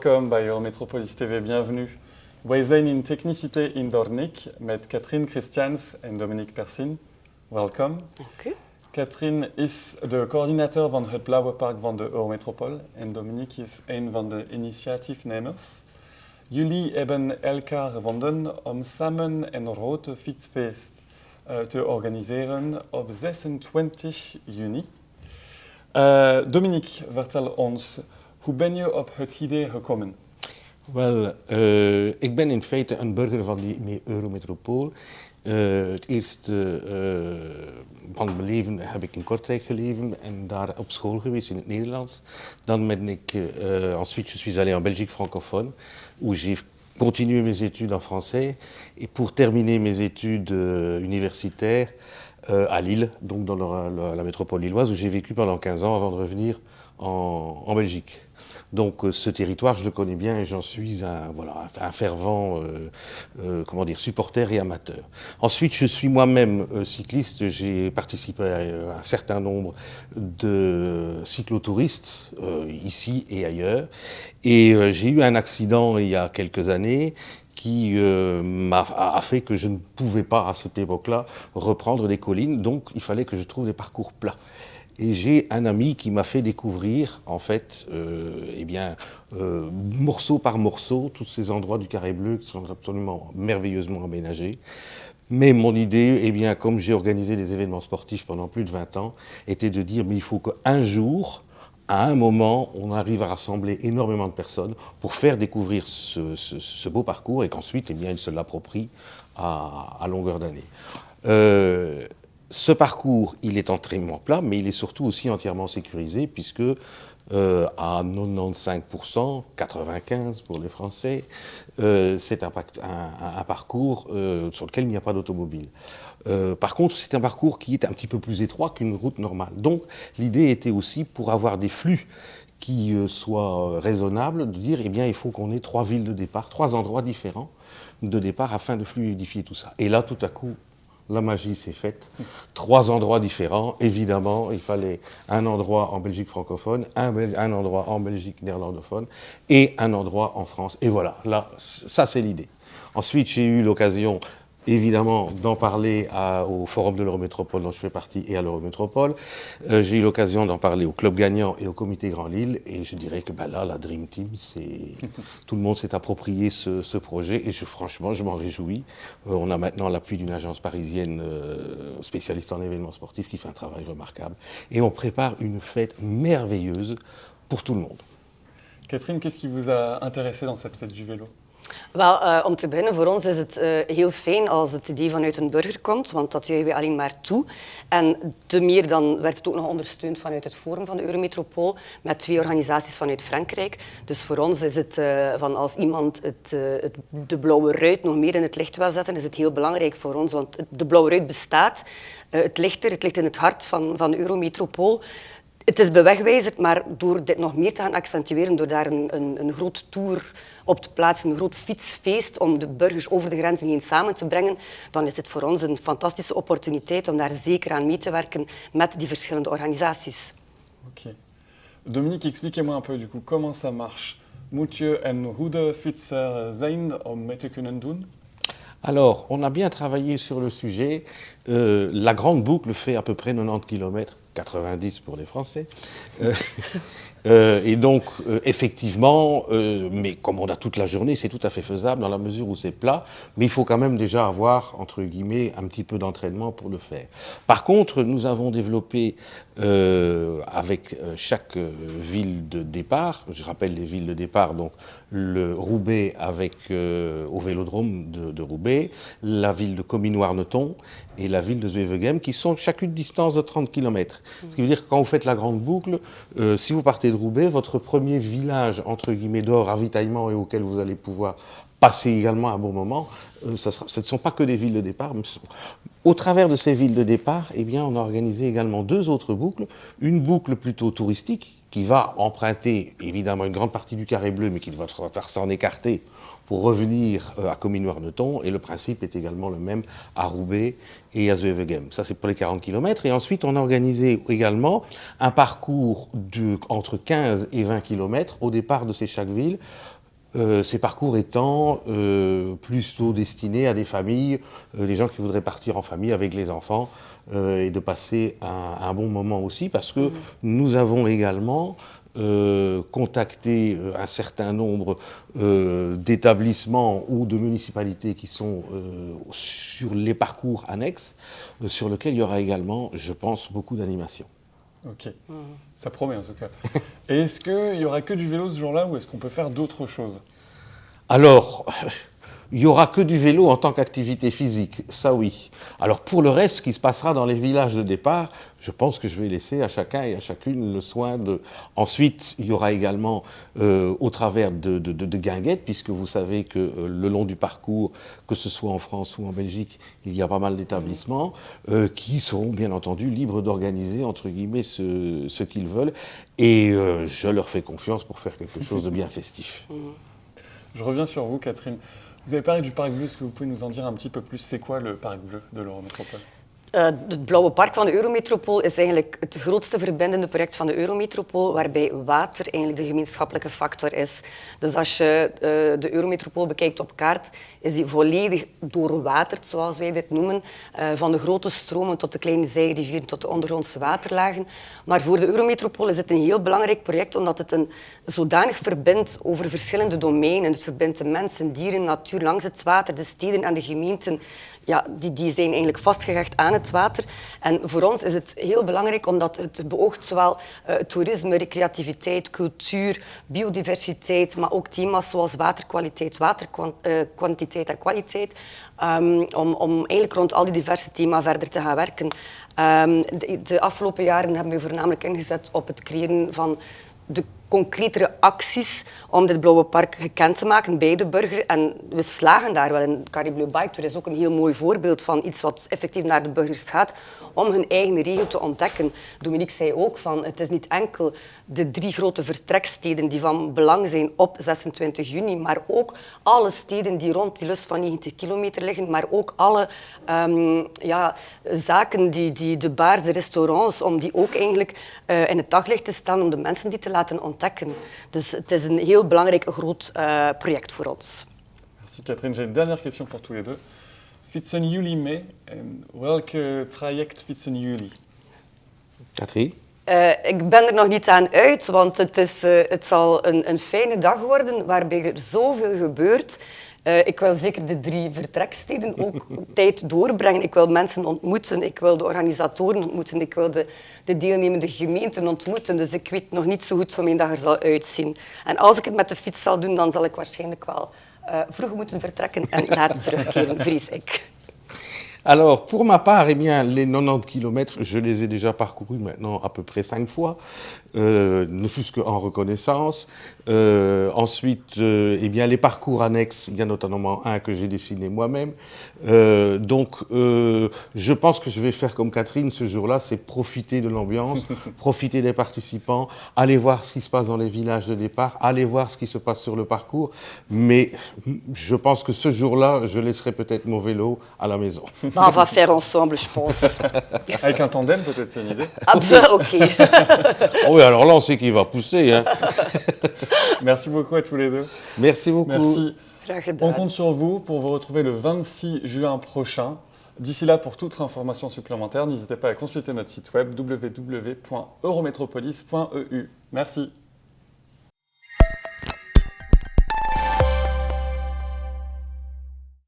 welcome bij Eurometropolis TV, bienvenue. Wij zijn in Technicité in Doornik met Katrien Christians en Dominique Persin. Welkom. Dank u. Katrien is de coördinator van het Blauwe Park van de Eurometropol en Dominique is een van de initiatiefnemers. Jullie hebben elkaar gevonden om samen een grote fietsfeest te organiseren op 26 juni. Dominique, vertel ons, hoe ben je op het idee gekomen? Wel, ik ben in feite een burger van die Eurometropool. Het eerste van mijn leven heb ik in Kortrijk geleven en daar op school geweest in het Nederlands. Dan ben ik, ensuite je suis allé en Belgique francophone, où j'ai continué mes études en français. Et pour terminer mes études universitaires à Lille, donc dans la métropole lilloise, où j'ai vécu pendant 15 ans avant de revenir en Belgique. Donc ce territoire, je le connais bien et j'en suis un fervent supporter et amateur. Ensuite, je suis moi-même cycliste. J'ai participé à un certain nombre de cyclotouristes ici et ailleurs. Et j'ai eu un accident il y a quelques années qui a fait que je ne pouvais pas, à cette époque-là, reprendre des collines. Donc il fallait que je trouve des parcours plats. Et j'ai un ami qui m'a fait découvrir, en fait, morceau par morceau, tous ces endroits du Carré Bleu qui sont absolument merveilleusement aménagés. Mais mon idée, comme j'ai organisé des événements sportifs pendant plus de 20 ans, était de dire, mais il faut qu'un jour, à un moment, on arrive à rassembler énormément de personnes pour faire découvrir ce beau parcours et qu'ensuite, ils se l'approprient à longueur d'année. Ce parcours, il est entièrement plat, mais il est surtout aussi entièrement sécurisé, puisque à 95%, 95% pour les Français, c'est un parcours sur lequel il n'y a pas d'automobile. Par contre, c'est un parcours qui est un petit peu plus étroit qu'une route normale. Donc, l'idée était aussi, pour avoir des flux qui soient raisonnables, de dire, il faut qu'on ait 3 villes de départ, 3 endroits différents de départ afin de fluidifier tout ça. Et là, tout à coup, la magie s'est faite. 3 endroits différents. Évidemment, il fallait un endroit en Belgique francophone, un endroit en Belgique néerlandophone et un endroit en France. Et voilà, là, ça c'est l'idée. Ensuite, j'ai eu l'occasion, évidemment, d'en parler au Forum de l'Eurométropole dont je fais partie et à l'Eurométropole. J'ai eu l'occasion d'en parler au Club Gagnant et au Comité Grand Lille. Et je dirais que là, la Dream Team, tout le monde s'est approprié ce projet. Et franchement, je m'en réjouis. On a maintenant l'appui d'une agence parisienne spécialiste en événements sportifs qui fait un travail remarquable. Et on prépare une fête merveilleuse pour tout le monde. Katrien, qu'est-ce qui vous a intéressé dans cette fête du vélo? Wel, om te beginnen, voor ons is het heel fijn als het idee vanuit een burger komt, want dat juichen we alleen maar toe. En te meer dan werd het ook nog ondersteund vanuit het Forum van de Eurometropool met 2 organisaties vanuit Frankrijk. Dus voor ons is het van als iemand de blauwe ruit nog meer in het licht wil zetten, is het heel belangrijk voor ons, want de blauwe ruit bestaat. Het ligt in het hart van de Eurometropool. Het is bewegwijzerd, maar door dit nog meer te gaan accentueren, door daar een groot tour op te plaatsen, een groot fietsfeest om de burgers over de grenzen heen samen te brengen, dan is dit voor ons een fantastische opportuniteit om daar zeker aan mee te werken met die verschillende organisaties. Ok. Dominique, expliquez-moi un peu du coup comment ça marche. Moet je een goede fietser zijn om mee te kunnen doen? Alors, on a bien travaillé sur le sujet. La grande boucle fait à peu près 90 km. 90 pour les Français. Et donc, effectivement, mais comme on a toute la journée, c'est tout à fait faisable dans la mesure où c'est plat, mais il faut quand même déjà avoir, entre guillemets, un petit peu d'entraînement pour le faire. Par contre, nous avons développé avec chaque ville de départ, je rappelle les villes de départ, donc le Roubaix au vélodrome de Roubaix, la ville de Comines-Warneton et la ville de Zwevegem, qui sont chacune distance de 30 km. Ce qui veut dire que quand vous faites la grande boucle, si vous partez de Roubaix, votre premier village, entre guillemets, de ravitaillement et auquel vous allez pouvoir passer également un bon moment, ce ne sont pas que des villes de départ. Mais au travers de ces villes de départ, on a organisé également 2 autres boucles. Une boucle plutôt touristique, qui va emprunter évidemment une grande partie du Carré Bleu, mais qui va s'en écarter pour revenir à Comines-Warneton. Et le principe est également le même à Roubaix et à Zwevegem. Ça, c'est pour les 40 km. Et ensuite, on a organisé également un parcours entre 15 et 20 km au départ de chaque ville ces parcours étant plutôt destinés à des familles, des gens qui voudraient partir en famille avec les enfants et de passer un bon moment aussi, parce que nous avons également contacté un certain nombre d'établissements ou de municipalités qui sont sur les parcours annexes, sur lesquels il y aura également, je pense, beaucoup d'animations. Ok, ça promet en tout cas. Et est-ce qu'il y aura que du vélo ce jour-là ou est-ce qu'on peut faire d'autres choses? Alors, il n'y aura que du vélo en tant qu'activité physique, ça oui. Alors pour le reste, ce qui se passera dans les villages de départ, je pense que je vais laisser à chacun et à chacune le soin de... Ensuite, il y aura également, au travers de guinguettes, puisque vous savez que le long du parcours, que ce soit en France ou en Belgique, il y a pas mal d'établissements qui seront bien entendu libres d'organiser, entre guillemets, ce qu'ils veulent. Et je leur fais confiance pour faire quelque chose de bien festif. Je reviens sur vous, Catherine. Vous avez parlé du Parc Bleu, est-ce que vous pouvez nous en dire un petit peu plus? C'est quoi le Parc Bleu de l'Eurométropole? Het Blauwe Park van de Eurometropool is eigenlijk het grootste verbindende project van de Eurometropool, waarbij water eigenlijk de gemeenschappelijke factor is. Dus als je de Eurometropool bekijkt op kaart, is die volledig doorwaterd, zoals wij dit noemen, van de grote stromen tot de kleine zijrivieren, tot de ondergrondse waterlagen. Maar voor de Eurometropool is het een heel belangrijk project, omdat het een zodanig verbindt over verschillende domeinen. Het verbindt de mensen, dieren, natuur langs het water, de steden en de gemeenten. Ja, die zijn eigenlijk vastgehecht aan het water. En voor ons is het heel belangrijk omdat het beoogt zowel toerisme, recreativiteit, cultuur, biodiversiteit, maar ook thema's zoals waterkwaliteit, waterkwantiteit en kwaliteit, om eigenlijk rond al die diverse thema's verder te gaan werken. De afgelopen jaren hebben we voornamelijk ingezet op het creëren van de concretere acties om dit Blauwe Park gekend te maken bij de burger. En we slagen daar wel in. Carré Bleu Bike Tour is ook een heel mooi voorbeeld van iets wat effectief naar de burgers gaat, om hun eigen regio te ontdekken. Dominique zei ook van, het is niet enkel de 3 grote vertreksteden die van belang zijn op 26 juni, maar ook alle steden die rond die lus van 90 kilometer liggen, maar ook alle zaken, de bars, de restaurants, om die ook eigenlijk in het daglicht te staan, om de mensen die te laten ontdekken. Dus het is een heel belangrijk groot project voor ons. Merci Catherine. J'ai une dernière question pour tous les deux. Fietsen jullie mee? En welke traject fietsen jullie? Catherine? Ik ben er nog niet aan uit, want het zal een fijne dag worden waarbij er zoveel gebeurt. Ik wil zeker de 3 vertreksteden ook tijd doorbrengen. Ik wil mensen ontmoeten, ik wil de organisatoren ontmoeten, ik wil de deelnemende gemeenten ontmoeten. Dus ik weet nog niet zo goed hoe mijn dag er zal uitzien. En als ik het met de fiets zal doen, dan zal ik waarschijnlijk wel vroeg moeten vertrekken en later terugkeren, vrees ik. Alors, pour ma part, eh bien, les 90 km, je les ai déjà parcourus maintenant à peu près 5 fois, ne fût-ce qu'en reconnaissance. Ensuite, eh bien, les parcours annexes, il y a notamment un que j'ai dessiné moi-même. Donc, je pense que je vais faire comme Catherine ce jour-là, c'est profiter de l'ambiance, profiter des participants, aller voir ce qui se passe dans les villages de départ, aller voir ce qui se passe sur le parcours. Mais je pense que ce jour-là, je laisserai peut-être mon vélo à la maison. On va faire ensemble, je pense. Avec un tandem, peut-être, c'est une idée? Ah ben, ok. Oh oui, alors là, on sait qu'il va pousser. Hein. Merci beaucoup à tous les deux. Merci beaucoup. Merci. Graag gedaan. On compte sur vous pour vous retrouver le 26 juin prochain. D'ici là, pour toute information supplémentaire, n'hésitez pas à consulter notre site web www.eurometropolis.eu. Merci.